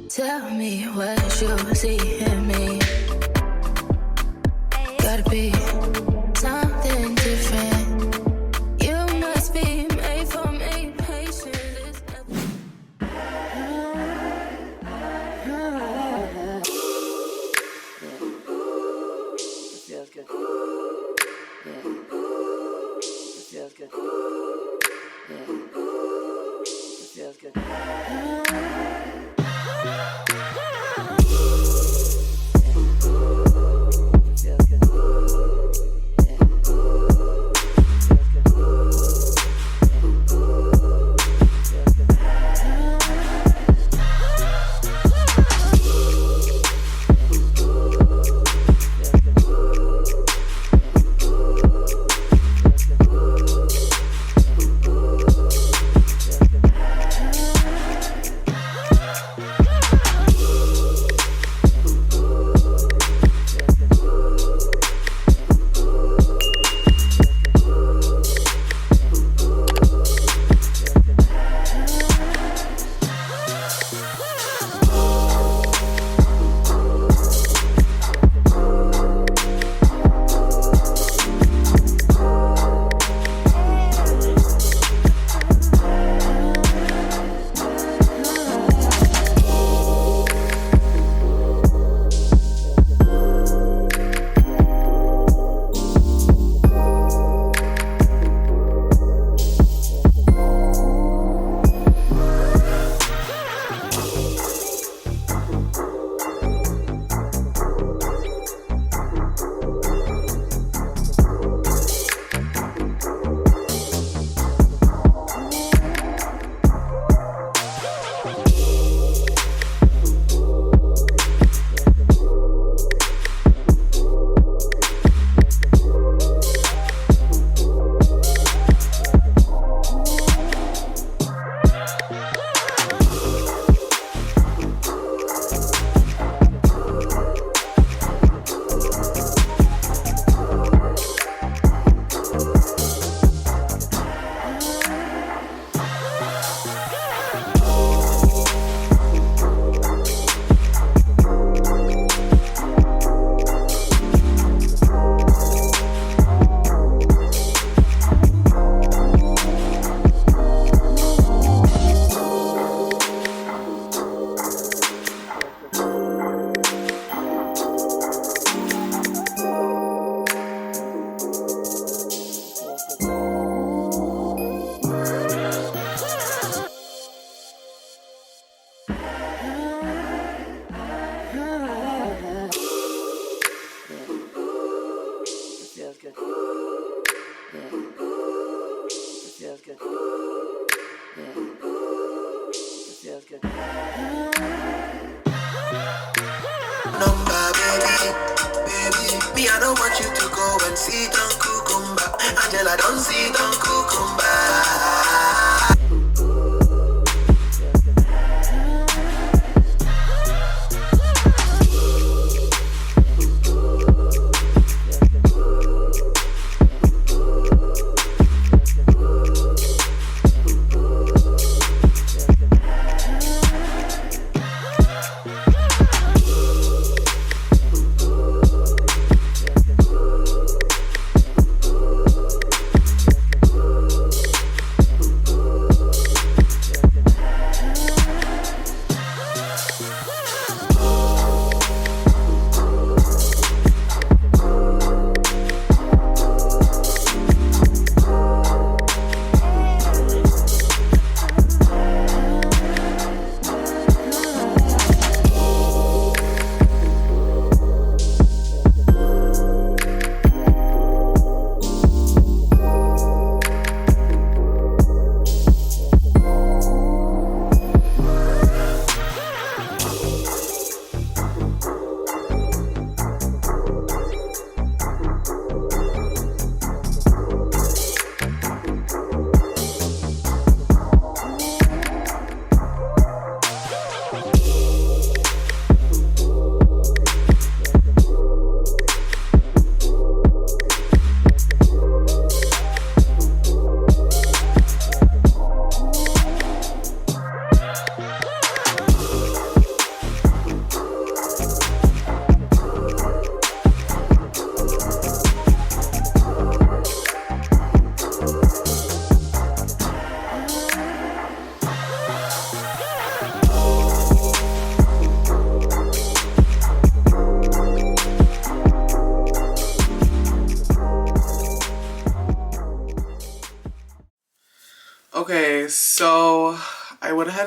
Tell me what you see in me. Gotta be something different. You must be made for me. Patience. Feels good. Yeah. It feels good. Yeah. It feels good.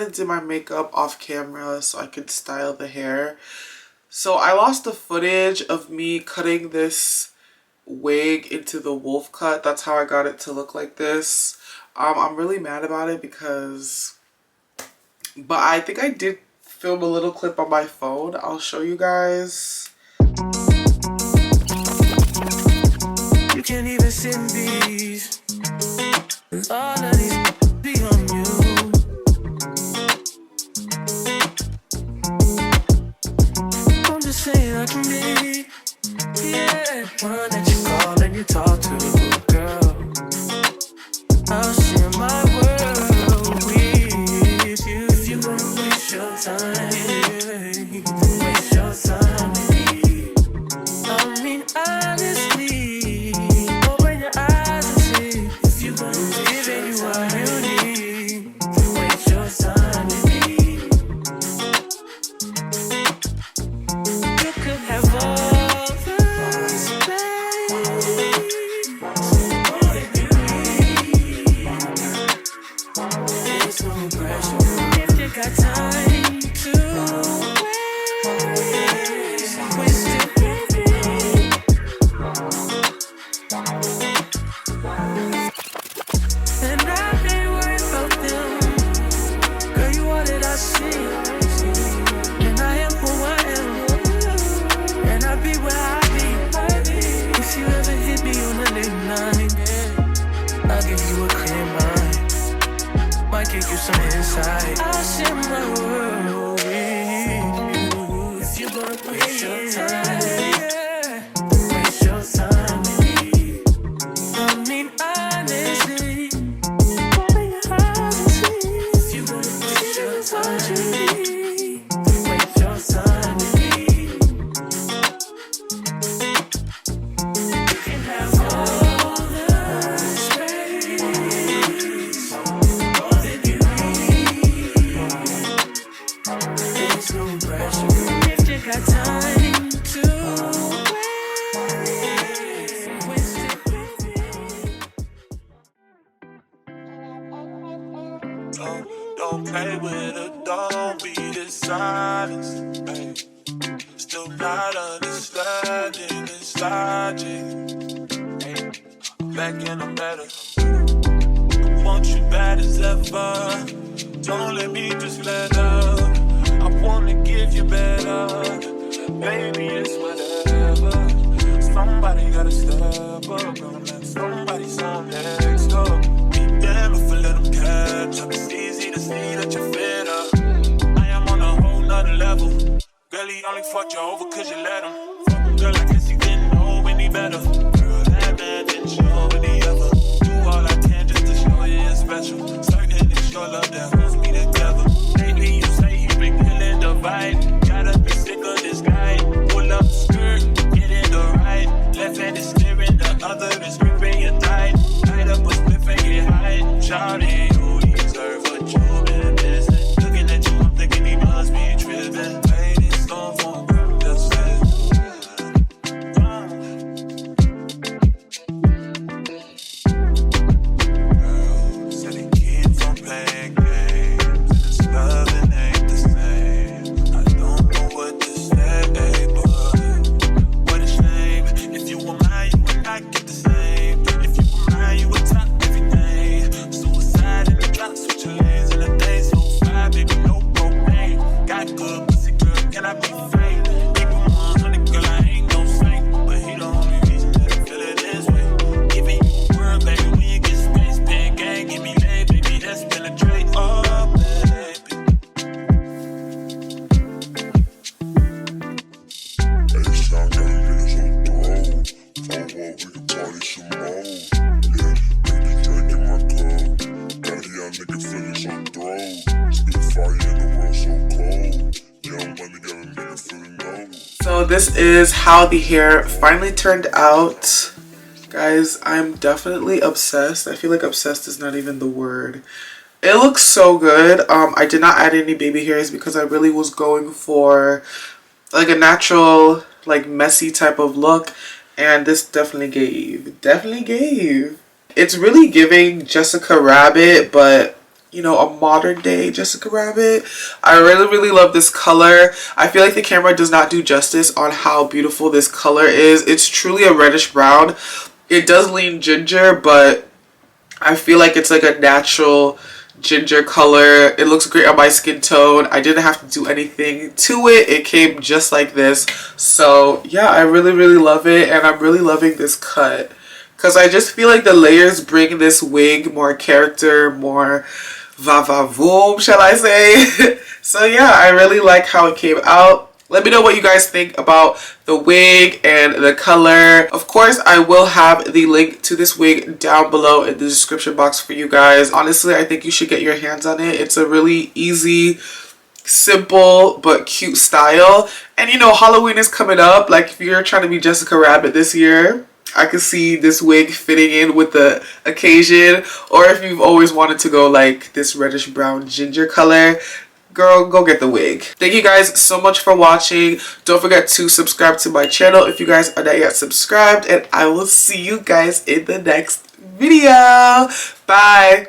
kind of did my makeup off camera so I could style the hair. So I lost the footage of me cutting this wig into the wolf cut. That's how I got it to look like this. I'm really mad about it because, but I think I did film a little clip on my phone. I'll show you guys. You can't even send these. All of these be on you. I'm just saying I can be, yeah, one that you call and you talk to, girl. I'll share my world with you. If you wanna waste your time, waste your time with me. I mean, honestly, open your eyes and see. If you wanna give anyone you need, waste your time with me. You could have all the space, all that you need. There's no pressure if you got time to waste it with me. And I ain't worried about them. Girl, you all that I see. And I am who I am. And I be where I be. If you ever hit me on a late night, I'll give you a clear mind. Might give you some insight. I'll share my world with you. If you're gonna waste your time, waste your time with me. I mean, honestly, open your eyes and see. If you're gonna waste your time with me, waste your time with me. You can have all the space, all that you need. There's no pressure if you got time to waste it with me. Don't play with it, don't be dishonest, babe. Still not understanding this logic. Hey, I'm back and I'm better. I want you bad as ever. Don't let me just let up. I wanna give you better. Baby, it's whatever. Somebody gotta step up. Gonna let somebody sound next up. Be damn if I let them catch up. It's easy to see that you're fed up. I am on a whole nother level. Girl, he only fucked you over cause you let him. Girl, I guess he didn't know any better. Girl, that man didn't show any other. Do all I can just to show you it's special. Certain it's your love that holds me together. Lately you say you been killing the vibe. Gotta be sick of this guy. Pull up skirt, get in the right. Left hand is steering, the other is gripping your thigh. Light up a spliff and get high. Shawty, you deserve what you've been missing. Looking at you, I'm thinking he must be tripping. Play this song for a girl, that's it. Girl said he keeps on playing games, and his loving ain't the same. I don't know what to say, but what a shame. If you were mine, you would not get the same. If you were mine, you would top everything. Suicide in the drop, switching lanes in the day. So fly, baby, no propane. Got good pussy, girl, can I be frank? Keep it 100, girl, I ain't no saint. But he the only reason that I feel it this way. Giving you a word, baby, when you get space. Pen gang, give me lay, baby, that's penetrate. Oh, baby. Hey, sound got niggas on throw. For what we can party some more. Yeah, baby, drink in my cup. Got a young nigga feeling so throw. Spit fire in the world so cold. Young money got a nigga feeling low. So this is how the hair finally turned out. Guys, I'm definitely obsessed. I feel like obsessed is not even the word. It looks so good. I did not add any baby hairs because I really was going for like a natural, like messy type of look. And this definitely gave. It's really giving Jessica Rabbit, but you know, a modern day Jessica Rabbit. I really love this color. I feel like the camera does not do justice on how beautiful this color is. It's truly a reddish brown. It does lean ginger, but I feel like it's like a natural ginger color. It looks great on my skin tone. I didn't have to do anything to it. It came just like this. So yeah, I really love it, and I'm really loving this cut because I just feel like the layers bring this wig more character, more va-va-voom, shall I say. So yeah, I really like how it came out. Let me know what you guys think about the wig and the color. Of course, I will have the link to this wig down below in the description box for you guys. Honestly, I think you should get your hands on it. It's a really easy, simple, but cute style. And you know, Halloween is coming up. Like, if you're trying to be Jessica Rabbit this year, I could see this wig fitting in with the occasion. Or if you've always wanted to go like this reddish brown ginger color, girl, go get the wig. Thank you guys so much for watching. Don't forget to subscribe to my channel if you guys are not yet subscribed, and I will see you guys in the next video. Bye.